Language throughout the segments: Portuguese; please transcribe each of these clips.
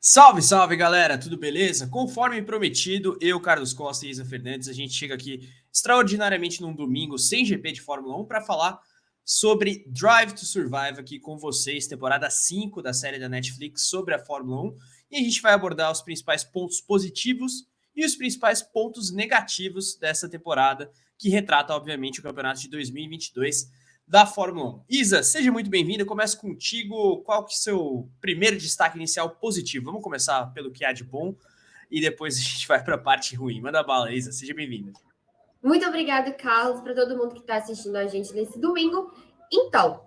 Salve, salve, galera, tudo beleza? Conforme prometido, eu, Carlos Costa e Isa Fernandes, a gente chega aqui extraordinariamente num domingo sem GP de Fórmula 1 para falar sobre Drive to Survive aqui com vocês, temporada 5 da série da Netflix sobre a Fórmula 1, e a gente vai abordar os principais pontos positivos e os principais pontos negativos dessa temporada, que retrata, obviamente, o campeonato de 2022 da Fórmula 1. Isa, seja muito bem-vinda. Começo contigo. Qual que é o seu primeiro destaque inicial positivo? Vamos começar pelo que há de bom e depois a gente vai para a parte ruim. Manda bala, Isa. Seja bem-vinda. Muito obrigada, Carlos, para todo mundo que está assistindo a gente nesse domingo. Então,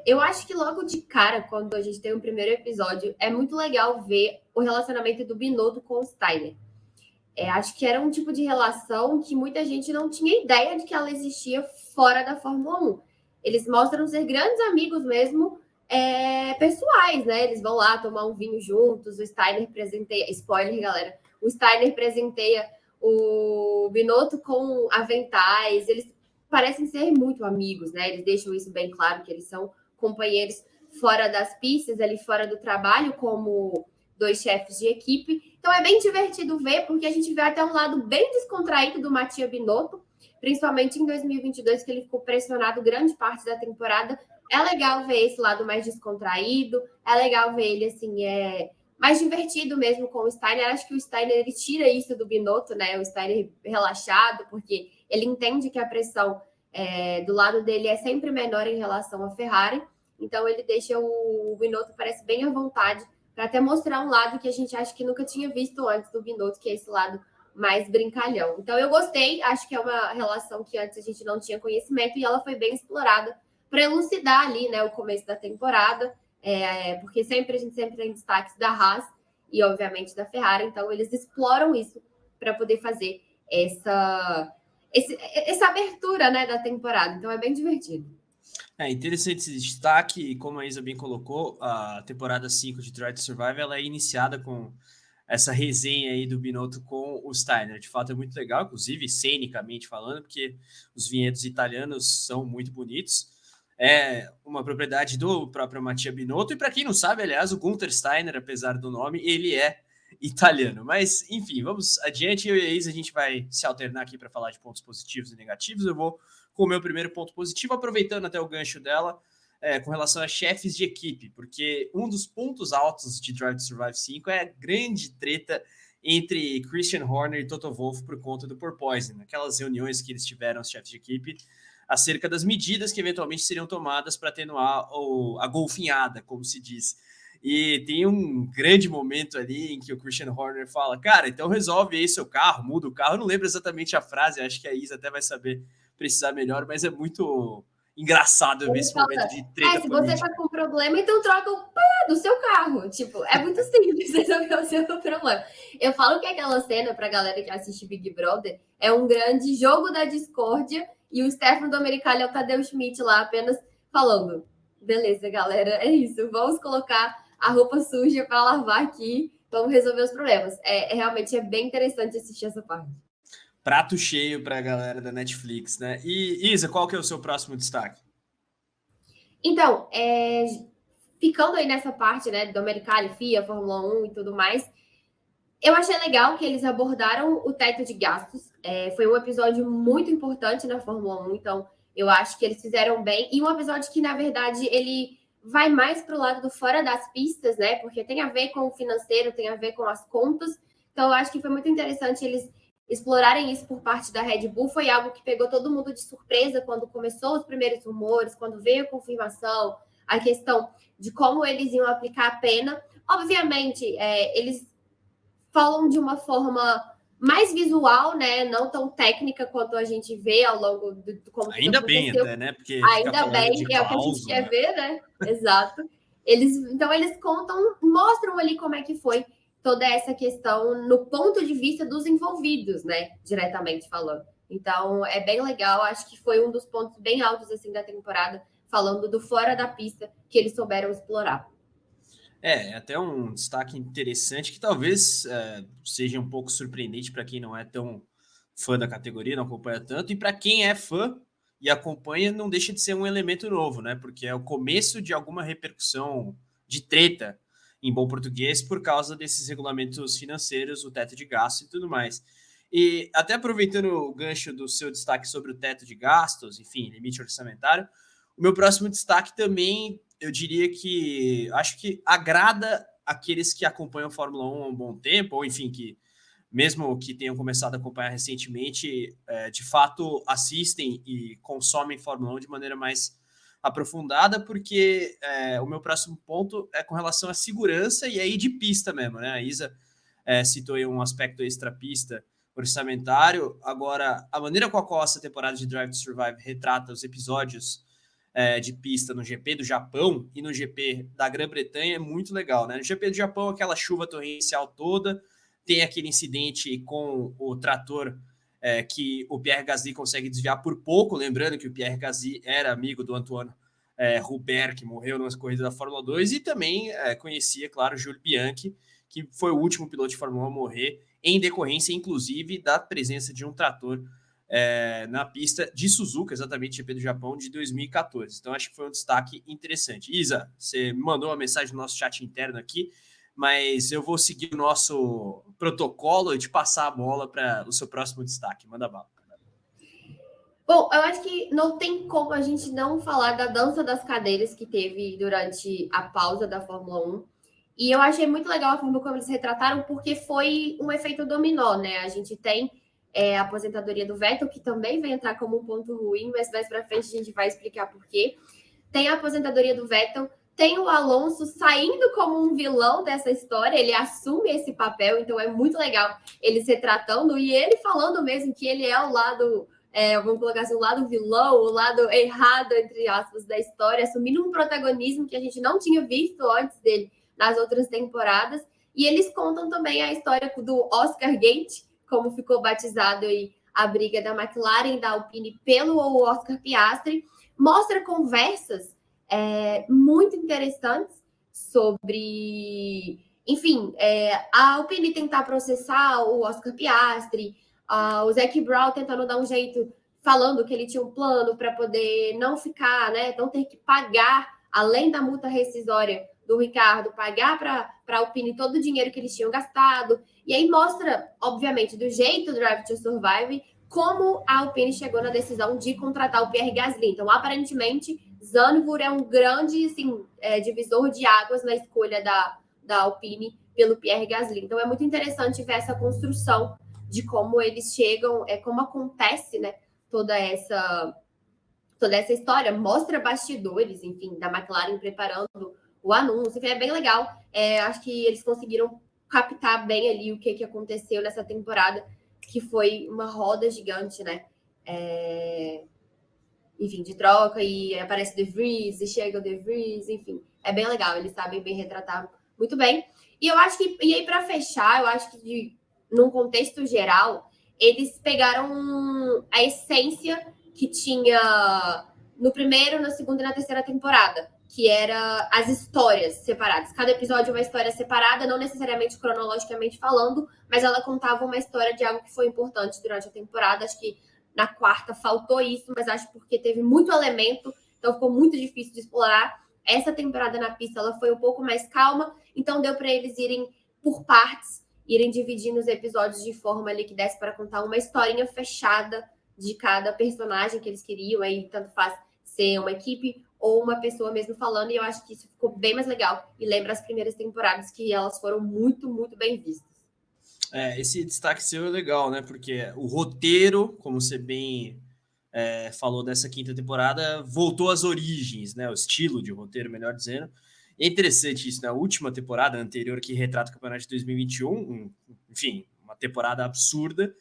eu acho que logo de cara, quando a gente tem o primeiro episódio, é muito legal ver o relacionamento do Binotto com o Steiner. Acho que era um tipo de relação que muita gente não tinha ideia de que ela existia fora da Fórmula 1. Eles mostram ser grandes amigos mesmo, pessoais, né? Eles vão lá tomar um vinho juntos, o Steiner presenteia... Spoiler, galera. O Steiner presenteia o Binotto com aventais. Eles parecem ser muito amigos, né? Eles deixam isso bem claro, que eles são companheiros fora das pistas, ali fora do trabalho, como dois chefes de equipe. Então é bem divertido ver, porque a gente vê até um lado bem descontraído do Mattia Binotto, principalmente em 2022, que ele ficou pressionado grande parte da temporada. É legal ver esse lado mais descontraído, é legal ver ele assim, mais divertido mesmo com o Steiner. Acho que o Steiner ele tira isso do Binotto, né? O Steiner relaxado, porque ele entende que a pressão do lado dele é sempre menor em relação à Ferrari. Então ele deixa o Binotto parece bem à vontade para até mostrar um lado que a gente acha que nunca tinha visto antes do Binotto, que é esse lado mais brincalhão. Então eu gostei, acho que é uma relação que antes a gente não tinha conhecimento e ela foi bem explorada para elucidar ali, né, o começo da temporada, porque a gente sempre tem destaques da Haas e obviamente da Ferrari, então eles exploram isso para poder fazer essa abertura, né, da temporada. Então é bem divertido. É interessante esse destaque, e como a Isa bem colocou, a temporada 5 de Drive to Survive ela é iniciada com essa resenha aí do Binotto com o Steiner. De fato é muito legal, inclusive cenicamente falando, porque os vinhedos italianos são muito bonitos. É uma propriedade do próprio Mattia Binotto, e para quem não sabe, aliás, o Gunther Steiner, apesar do nome, ele é italiano. Mas, enfim, vamos adiante. Eu e a Isa, a gente vai se alternar aqui para falar de pontos positivos e negativos. Eu vou com o meu primeiro ponto positivo, aproveitando até o gancho dela, com relação a chefes de equipe, porque um dos pontos altos de Drive to Survive 5 é a grande treta entre Christian Horner e Toto Wolff por conta do porpoising, aquelas reuniões que eles tiveram, os chefes de equipe, acerca das medidas que eventualmente seriam tomadas para atenuar a golfinhada, como se diz. E tem um grande momento ali em que o Christian Horner fala, cara, então resolve aí seu carro, muda o carro. Eu não lembro exatamente a frase, acho que a Isa até vai saber precisar melhor, mas é muito engraçado ver Ele esse momento fala, de treta se você tá política. com problema, então troca o pá do seu carro. Tipo, é muito simples resolver o seu problema. Eu falo que aquela cena, pra galera que assiste Big Brother, é um grande jogo da discórdia e o Stefano Domenicali é o Tadeu Schmidt lá apenas falando, beleza, galera, é isso, vamos colocar a roupa suja para lavar aqui, vamos resolver os problemas. Realmente é bem interessante assistir essa parte. Prato cheio para a galera da Netflix, né? E Isa, qual que é o seu próximo destaque? Então, ficando aí nessa parte, né, do Americali, FIA, Fórmula 1 e tudo mais, eu achei legal que eles abordaram o teto de gastos. Foi um episódio muito importante na Fórmula 1, então eu acho que eles fizeram bem. E um episódio que, na verdade, ele vai mais para o lado do fora das pistas, né? Porque tem a ver com o financeiro, tem a ver com as contas. Então, eu acho que foi muito interessante eles explorarem isso por parte da Red Bull. Foi algo que pegou todo mundo de surpresa quando começou os primeiros rumores, quando veio a confirmação, a questão de como eles iam aplicar a pena. Obviamente, eles falam de uma forma mais visual, né? Não tão técnica quanto a gente vê ao longo de como tudo Ainda bem aconteceu. até, né? Porque ficar Ainda falando bem, de é o que a gente quer cláusula. ver, né? Exato. Então eles contam, mostram ali como é que foi toda essa questão no ponto de vista dos envolvidos, né? Diretamente falando. Então é bem legal, acho que foi um dos pontos bem altos assim da temporada, falando do fora da pista que eles souberam explorar. Até um destaque interessante que talvez seja um pouco surpreendente para quem não é tão fã da categoria, não acompanha tanto, e para quem é fã e acompanha, não deixa de ser um elemento novo, né? Porque é o começo de alguma repercussão de treta em bom português, por causa desses regulamentos financeiros, o teto de gastos e tudo mais. E até aproveitando o gancho do seu destaque sobre o teto de gastos, enfim, limite orçamentário, o meu próximo destaque também, eu diria que acho que agrada aqueles que acompanham a Fórmula 1 há um bom tempo, ou enfim, que mesmo que tenham começado a acompanhar recentemente, de fato assistem e consomem Fórmula 1 de maneira mais aprofundada, porque o meu próximo ponto é com relação à segurança e aí de pista mesmo, né? A Isa citou aí um aspecto extra-pista orçamentário. Agora, a maneira com a qual essa temporada de Drive to Survive retrata os episódios de pista no GP do Japão e no GP da Grã-Bretanha é muito legal, né? No GP do Japão, aquela chuva torrencial toda, tem aquele incidente com o trator que o Pierre Gasly consegue desviar por pouco, lembrando que o Pierre Gasly era amigo do Antoine Hubert, que morreu nas corridas da Fórmula 2, e também conhecia, claro, o Jules Bianchi, que foi o último piloto de Fórmula 1 a morrer, em decorrência, inclusive, da presença de um trator na pista de Suzuka, exatamente GP do Japão de 2014. Então, acho que foi um destaque interessante. Isa, você me mandou uma mensagem no nosso chat interno aqui, mas eu vou seguir o nosso protocolo e te passar a bola para o seu próximo destaque. Manda bala. Bom, eu acho que não tem como a gente não falar da dança das cadeiras que teve durante a pausa da Fórmula 1. E eu achei muito legal a forma como eles retrataram, porque foi um efeito dominó, né? A gente tem a aposentadoria do Vettel, que também vai entrar como um ponto ruim, mas mais para frente a gente vai explicar por quê. Tem a aposentadoria do Vettel, tem o Alonso saindo como um vilão dessa história, ele assume esse papel, então é muito legal ele se tratando e ele falando mesmo que ele é o lado, vamos colocar assim, o lado vilão, o lado errado, entre aspas, da história, assumindo um protagonismo que a gente não tinha visto antes dele nas outras temporadas. E eles contam também a história do Oscar Gate, como ficou batizado aí a briga da McLaren e da Alpine pelo Oscar Piastri. Mostra conversas muito interessantes sobre, enfim, a Alpine tentar processar o Oscar Piastri, o Zac Brown tentando dar um jeito, falando que ele tinha um plano para poder não ficar, né, não ter que pagar, além da multa rescisória do Ricardo, pagar para a Alpine todo o dinheiro que eles tinham gastado. E aí mostra, obviamente, do jeito do Drive to Survive, como a Alpine chegou na decisão de contratar o Pierre Gasly. Então, aparentemente, Zandvoort é um grande assim, divisor de águas na escolha da Alpine pelo Pierre Gasly. Então, é muito interessante ver essa construção de como eles chegam, como acontece, né, toda essa história. Mostra bastidores, enfim, da McLaren preparando o anúncio. Enfim, é bem legal. Acho que eles conseguiram captar bem ali o que aconteceu nessa temporada, que foi uma roda gigante, né? Enfim, de troca, e aparece De Vries, e chega o De Vries, enfim. É bem legal, eles sabem bem retratar muito bem. E eu acho que, e aí para fechar, eu acho que num contexto geral, eles pegaram a essência que tinha no primeiro, na segunda e na terceira temporada, que era as histórias separadas. Cada episódio é uma história separada, não necessariamente cronologicamente falando, mas ela contava uma história de algo que foi importante durante a temporada. Acho que na quarta faltou isso, mas acho porque teve muito elemento, então ficou muito difícil de explorar. Essa temporada na pista ela foi um pouco mais calma, então deu para eles irem por partes, irem dividindo os episódios de forma ali que desse para contar uma historinha fechada de cada personagem que eles queriam, aí tanto faz ser uma equipe ou uma pessoa mesmo falando, e eu acho que isso ficou bem mais legal, e lembra as primeiras temporadas que elas foram muito, muito bem vistas. Esse destaque seu é legal, né? Porque o roteiro, como você bem falou dessa quinta temporada, voltou às origens, né? O estilo de roteiro, melhor dizendo. E é interessante isso, né? A última temporada anterior que retrata o campeonato de 2021, enfim, uma temporada absurda.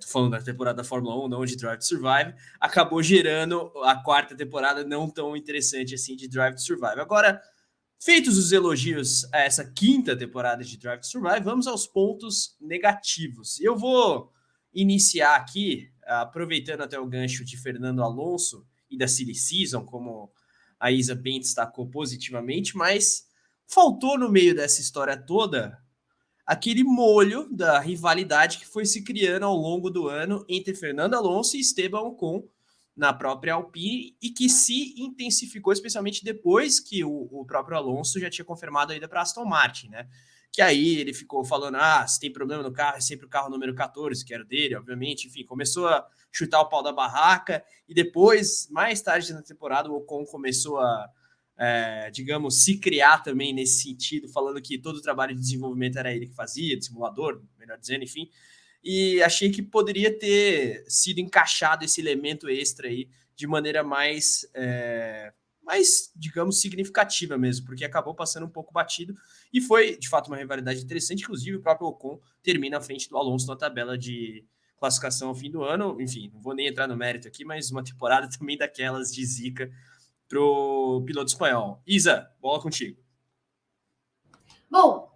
Tô falando da temporada da Fórmula 1, não de Drive to Survive, acabou gerando a quarta temporada não tão interessante assim de Drive to Survive. Agora, feitos os elogios a essa quinta temporada de Drive to Survive, vamos aos pontos negativos. Eu vou iniciar aqui, aproveitando até o gancho de Fernando Alonso e da Silly Season, como a Isa bem destacou positivamente, mas faltou no meio dessa história toda aquele molho da rivalidade que foi se criando ao longo do ano entre Fernando Alonso e Esteban Ocon na própria Alpine e que se intensificou, especialmente depois que o próprio Alonso já tinha confirmado a ida para Aston Martin, né? Que aí ele ficou falando, se tem problema no carro, é sempre o carro número 14, que era o dele, obviamente, enfim, começou a chutar o pau da barraca, e depois, mais tarde na temporada, o Ocon começou a, digamos, se criar também nesse sentido, falando que todo o trabalho de desenvolvimento era ele que fazia, de simulador, melhor dizendo, enfim, e achei que poderia ter sido encaixado esse elemento extra aí de maneira mais, digamos, significativa mesmo, porque acabou passando um pouco batido e foi, de fato, uma rivalidade interessante. Inclusive, o próprio Ocon termina à frente do Alonso na tabela de classificação ao fim do ano. Enfim, não vou nem entrar no mérito aqui, mas uma temporada também daquelas de zica pro piloto espanhol. Isa, bola contigo. Bom,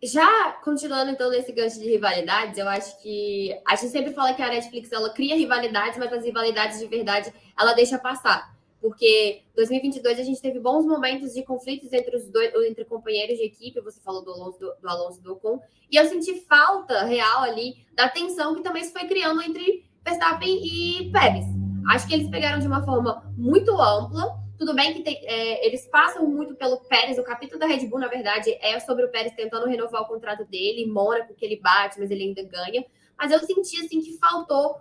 já continuando então nesse gancho de rivalidades, eu acho que a gente sempre fala que a Netflix ela cria rivalidades, mas as rivalidades de verdade ela deixa passar. Porque 2022 a gente teve bons momentos de conflitos entre os dois, entre companheiros de equipe, você falou do Alonso do Ocon, e eu senti falta real ali da tensão que também se foi criando entre Verstappen e Pérez. Acho que eles pegaram de uma forma muito ampla. Tudo bem que eles passam muito pelo Pérez, o capítulo da Red Bull, na verdade, é sobre o Pérez tentando renovar o contrato dele, em Mônaco, que ele bate, mas ele ainda ganha. Mas eu senti assim que faltou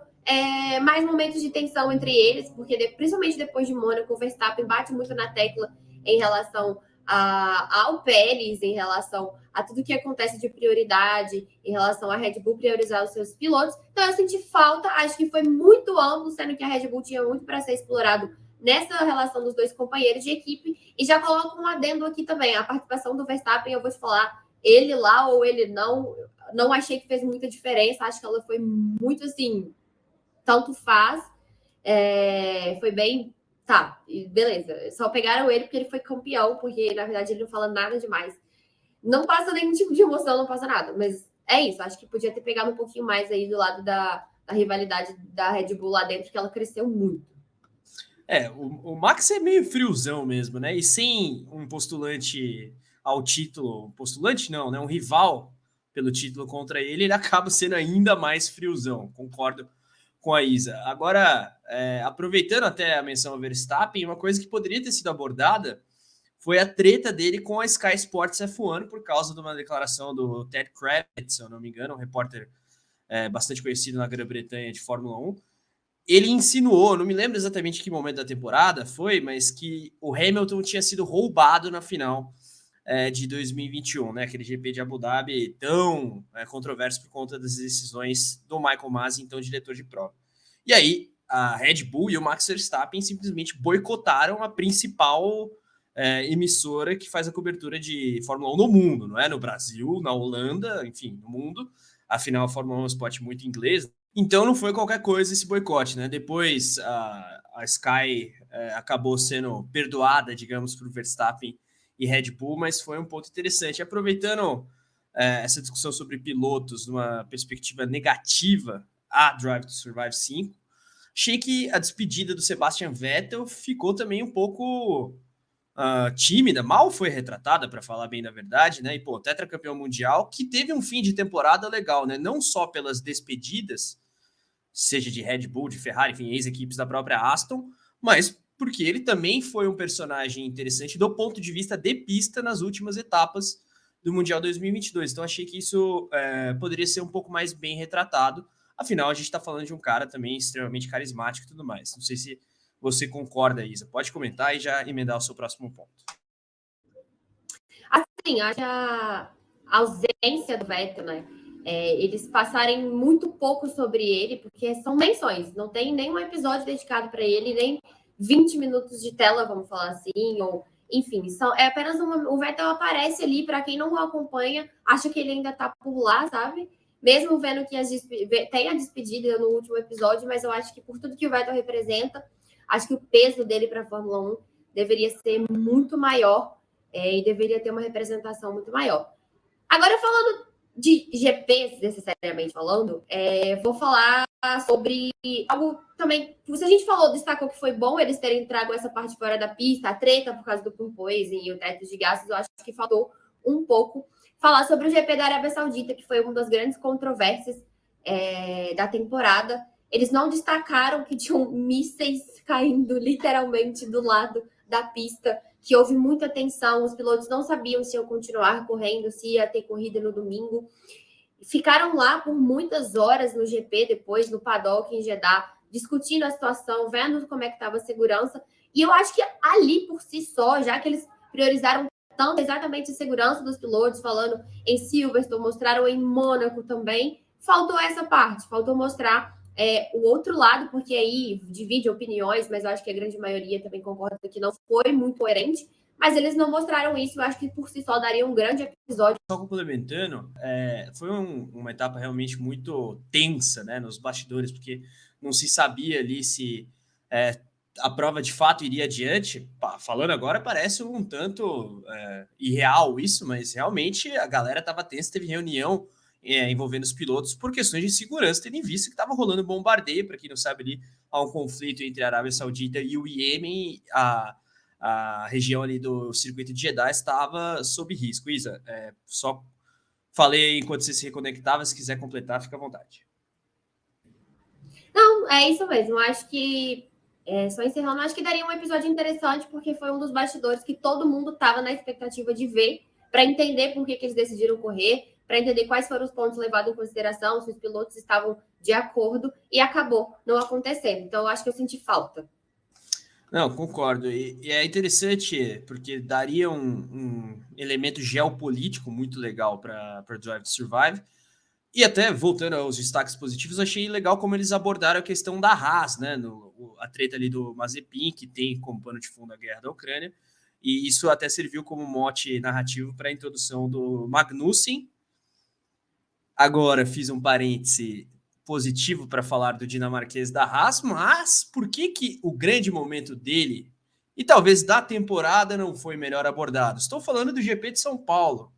mais momentos de tensão entre eles, porque principalmente depois de Mônaco, o Verstappen bate muito na tecla em relação ao Pérez, em relação a tudo que acontece de prioridade, em relação a Red Bull priorizar os seus pilotos. Então eu senti falta, acho que foi muito amplo, sendo que a Red Bull tinha muito para ser explorado nessa relação dos dois companheiros de equipe. E já coloco um adendo aqui também, a participação do Verstappen, eu vou te falar, ele lá ou ele não achei que fez muita diferença, acho que ela foi muito assim, tanto faz, foi bem, tá, beleza, só pegaram ele porque ele foi campeão, porque na verdade ele não fala nada demais, não passa nenhum tipo de emoção, não passa nada, mas é isso, acho que podia ter pegado um pouquinho mais aí do lado da rivalidade da Red Bull lá dentro, que ela cresceu muito. O Max é meio friozão mesmo, né? E sem um postulante ao título, postulante não, né? Um rival pelo título contra ele, ele acaba sendo ainda mais friozão. Concordo com a Isa. Agora, aproveitando até a menção ao Verstappen, uma coisa que poderia ter sido abordada foi a treta dele com a Sky Sports F1 por causa de uma declaração do Ted Kravitz, se eu não me engano, um repórter bastante conhecido na Grã-Bretanha de Fórmula 1. Ele insinuou, não me lembro exatamente que momento da temporada foi, mas que o Hamilton tinha sido roubado na final de 2021, né? Aquele GP de Abu Dhabi tão controverso por conta das decisões do Michael Masi, então diretor de prova. E aí, a Red Bull e o Max Verstappen simplesmente boicotaram a principal emissora que faz a cobertura de Fórmula 1 no mundo, não é? No Brasil, na Holanda, enfim, no mundo. Afinal, a Fórmula 1 é um esporte muito inglês. Então não foi qualquer coisa esse boicote, né? Depois a Sky acabou sendo perdoada, digamos, por Verstappen e Red Bull, mas foi um ponto interessante. Aproveitando essa discussão sobre pilotos numa perspectiva negativa a Drive to Survive 5, achei que a despedida do Sebastian Vettel ficou também um pouco tímida, mal foi retratada, para falar bem da verdade, né? E, pô, tetracampeão mundial, que teve um fim de temporada legal, né? Não só pelas despedidas, seja de Red Bull, de Ferrari, enfim, ex-equipes da própria Aston, mas porque ele também foi um personagem interessante do ponto de vista de pista nas últimas etapas do Mundial 2022. Então, achei que isso poderia ser um pouco mais bem retratado. Afinal, a gente está falando de um cara também extremamente carismático e tudo mais. Não sei se você concorda, Isa. Pode comentar e já emendar o seu próximo ponto. Assim, acho que a ausência do Vettel, né? Eles passarem muito pouco sobre ele, porque são menções, não tem nenhum episódio dedicado para ele, nem 20 minutos de tela, vamos falar assim, ou enfim, é apenas o Vettel aparece ali, para quem não o acompanha, acha que ele ainda tá por lá, sabe? Mesmo vendo que tem a despedida no último episódio, mas eu acho que por tudo que o Vettel representa, acho que o peso dele para a Fórmula 1 deveria ser muito maior e deveria ter uma representação muito maior. Agora, falando de GPs, necessariamente falando, vou falar sobre algo também. Se a gente destacou que foi bom eles terem trago essa parte fora da pista, a treta por causa do porpoising e o teto de gastos, eu acho que faltou um pouco falar sobre o GP da Arábia Saudita, que foi uma das grandes controvérsias da temporada. Eles não destacaram que tinham mísseis caindo literalmente do lado da pista, que houve muita tensão, os pilotos não sabiam se iam continuar correndo, se ia ter corrida no domingo. Ficaram lá por muitas horas no GP, depois no paddock em Jeddah, discutindo a situação, vendo como é que estava a segurança. E eu acho que ali por si só, já que eles priorizaram tanto exatamente a segurança dos pilotos, falando em Silverstone, mostraram em Mônaco também, faltou essa parte, faltou mostrar o outro lado, porque aí divide opiniões, mas eu acho que a grande maioria também concorda que não foi muito coerente, mas eles não mostraram isso, eu acho que por si só daria um grande episódio. Só complementando, foi uma etapa realmente muito tensa, né, nos bastidores, porque não se sabia ali se a prova de fato iria adiante. Falando agora parece um tanto irreal isso, mas realmente a galera estava tensa, teve reunião envolvendo os pilotos por questões de segurança, tendo em vista que estava rolando bombardeio. Para quem não sabe, ali há um conflito entre a Arábia Saudita e o Iêmen. A região ali do circuito de Jeddah estava sob risco. Isa, só falei enquanto você se reconectava, se quiser completar, fica à vontade. Não, é isso mesmo, acho que só encerrando, acho que daria um episódio interessante, porque foi um dos bastidores que todo mundo estava na expectativa de ver, para entender por que eles decidiram correr, para entender quais foram os pontos levados em consideração, se os pilotos estavam de acordo, e acabou não acontecendo. Então, eu acho que eu senti falta. Não, concordo. E é interessante porque daria um elemento geopolítico muito legal para Drive to Survive. E até, voltando aos destaques positivos, achei legal como eles abordaram a questão da Haas, né? A treta ali do Mazepin, que tem como pano de fundo a guerra da Ucrânia. E isso até serviu como mote narrativo para a introdução do Magnussen. Agora, fiz um parêntese positivo para falar do dinamarquês da Haas, mas por que o grande momento dele e talvez da temporada não foi melhor abordado? Estou falando do GP de São Paulo,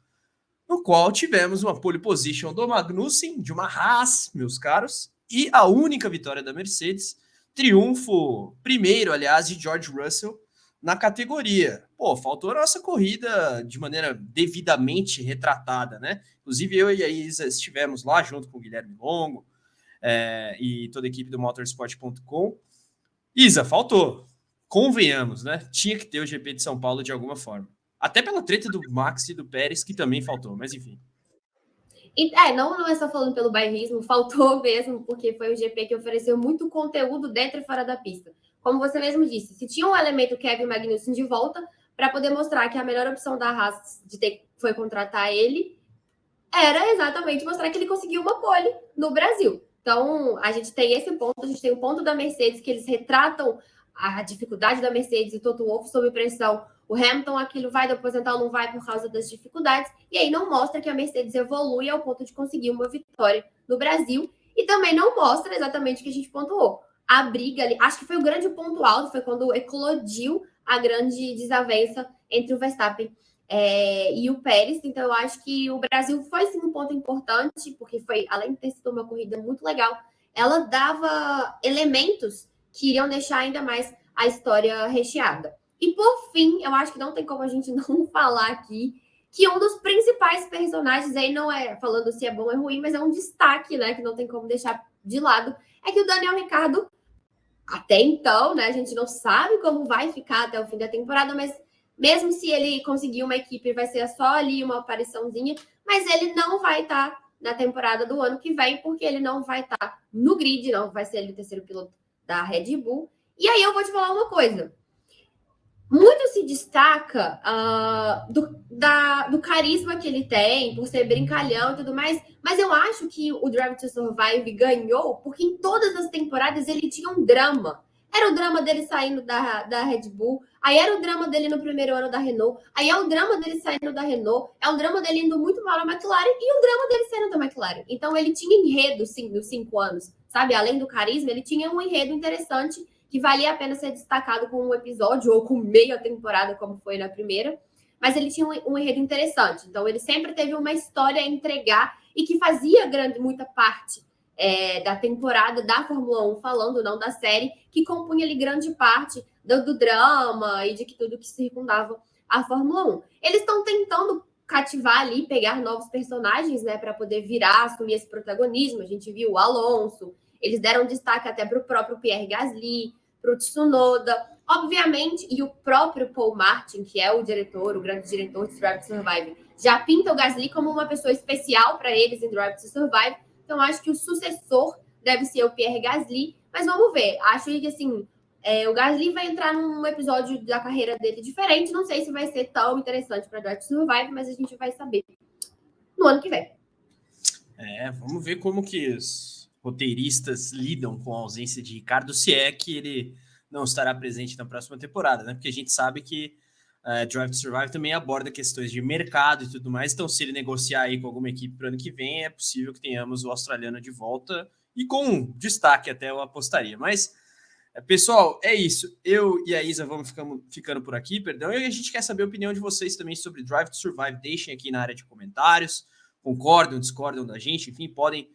no qual tivemos uma pole position do Magnussen, de uma Haas, meus caros, e a única vitória da Mercedes, triunfo primeiro, aliás, de George Russell na categoria. Pô, faltou a nossa corrida de maneira devidamente retratada, né? Inclusive eu e a Isa estivemos lá junto com o Guilherme Longo e toda a equipe do motorsport.com. Isa, faltou. Convenhamos, né? Tinha que ter o GP de São Paulo de alguma forma. Até pela treta do Max e do Pérez, que também faltou, mas enfim. Não é só falando pelo bairrismo, faltou mesmo, porque foi um GP que ofereceu muito conteúdo dentro e fora da pista. Como você mesmo disse, se tinha um elemento Kevin Magnussen de volta, para poder mostrar que a melhor opção da Haas foi contratar ele, era exatamente mostrar que ele conseguiu uma pole no Brasil. Então, a gente tem esse ponto, a gente tem o ponto da Mercedes, que eles retratam a dificuldade da Mercedes e Toto Wolff sob pressão. O Hamilton, aquilo vai aposentar ou não vai por causa das dificuldades, e aí não mostra que a Mercedes evolui ao ponto de conseguir uma vitória no Brasil, e também não mostra exatamente o que a gente pontuou. A briga ali, acho que foi o grande ponto alto, foi quando eclodiu a grande desavença entre o Verstappen e o Pérez. Então, eu acho que o Brasil foi sim um ponto importante, porque foi, além de ter sido uma corrida muito legal, ela dava elementos que iriam deixar ainda mais a história recheada. E por fim, eu acho que não tem como a gente não falar aqui que um dos principais personagens, aí não é falando se é bom ou é ruim, mas é um destaque, né, que não tem como deixar de lado, é que o Daniel Ricciardo, até então, né, a gente não sabe como vai ficar até o fim da temporada, mas mesmo se ele conseguir uma equipe, vai ser só ali uma apariçãozinha, mas ele não vai estar na temporada do ano que vem, porque ele não vai estar no grid, não vai ser ele o terceiro piloto da Red Bull. E aí eu vou te falar uma coisa. Muito se destaca do carisma que ele tem, por ser brincalhão e tudo mais, mas eu acho que o Drive to Survive ganhou porque em todas as temporadas ele tinha um drama. Era o drama dele saindo da Red Bull, aí era o drama dele no primeiro ano da Renault, aí é o drama dele saindo da Renault, é o drama dele indo muito mal na McLaren e o drama dele saindo da McLaren. Então ele tinha enredo, sim, nos 5 anos, sabe? Além do carisma, ele tinha um enredo interessante que valia a pena ser destacado com um episódio ou com meia temporada, como foi na primeira, mas ele tinha um enredo interessante. Então ele sempre teve uma história a entregar e que fazia muita parte da temporada da Fórmula 1, falando não da série, que compunha ali grande parte do drama e de tudo que circundava a Fórmula 1. Eles estão tentando cativar ali, pegar novos personagens, né, para poder virar, assumir esse protagonismo. A gente viu o Alonso, eles deram destaque até para o próprio Pierre Gasly, para o Tsunoda, obviamente, e o próprio Paul Martin, que é o diretor, o grande diretor de Drive to Survive, já pinta o Gasly como uma pessoa especial para eles em Drive to Survive. Então, acho que o sucessor deve ser o Pierre Gasly, mas vamos ver. Acho que, assim, o Gasly vai entrar num episódio da carreira dele diferente. Não sei se vai ser tão interessante para Drive to Survive, mas a gente vai saber no ano que vem. Vamos ver como que os roteiristas lidam com a ausência de Ricardo, se é que ele não estará presente na próxima temporada, né? Porque a gente sabe que Drive to Survive também aborda questões de mercado e tudo mais, então se ele negociar aí com alguma equipe para o ano que vem, é possível que tenhamos o australiano de volta e com destaque até eu apostaria. Mas, pessoal, é isso. Eu e a Isa vamos ficando por aqui, perdão, e a gente quer saber a opinião de vocês também sobre Drive to Survive. Deixem aqui na área de comentários, concordam, discordam da gente, enfim, podem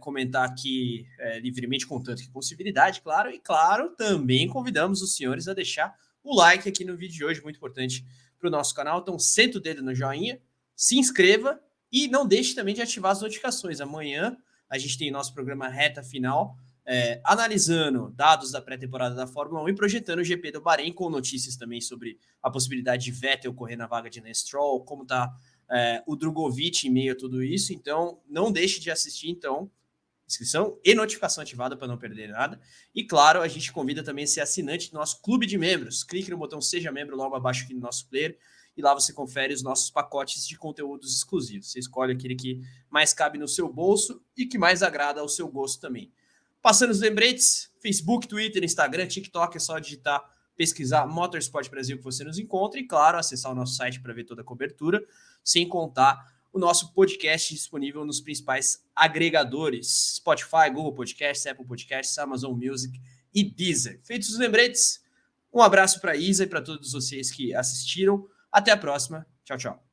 comentar aqui livremente, com tanto que possibilidade, claro, e claro, também convidamos os senhores a deixar o like aqui no vídeo de hoje, muito importante para o nosso canal. Então, senta o dedo no joinha, se inscreva e não deixe também de ativar as notificações. Amanhã a gente tem nosso programa Reta Final, analisando dados da pré-temporada da Fórmula 1 e projetando o GP do Bahrein, com notícias também sobre a possibilidade de Vettel correr na vaga de Lance Stroll, como está o Drogovic em meio a tudo isso. Então, não deixe de assistir, então, inscrição e notificação ativada para não perder nada. E claro, a gente convida também a ser assinante do nosso clube de membros. Clique no botão Seja Membro logo abaixo aqui no nosso player e lá você confere os nossos pacotes de conteúdos exclusivos. Você escolhe aquele que mais cabe no seu bolso e que mais agrada ao seu gosto também. Passando os lembretes, Facebook, Twitter, Instagram, TikTok, é só digitar, pesquisar Motorsport Brasil que você nos encontra e, claro, acessar o nosso site para ver toda a cobertura, sem contar o nosso podcast disponível nos principais agregadores: Spotify, Google Podcasts, Apple Podcasts, Amazon Music e Deezer. Feitos os lembretes, um abraço para a Isa e para todos vocês que assistiram. Até a próxima. Tchau, tchau.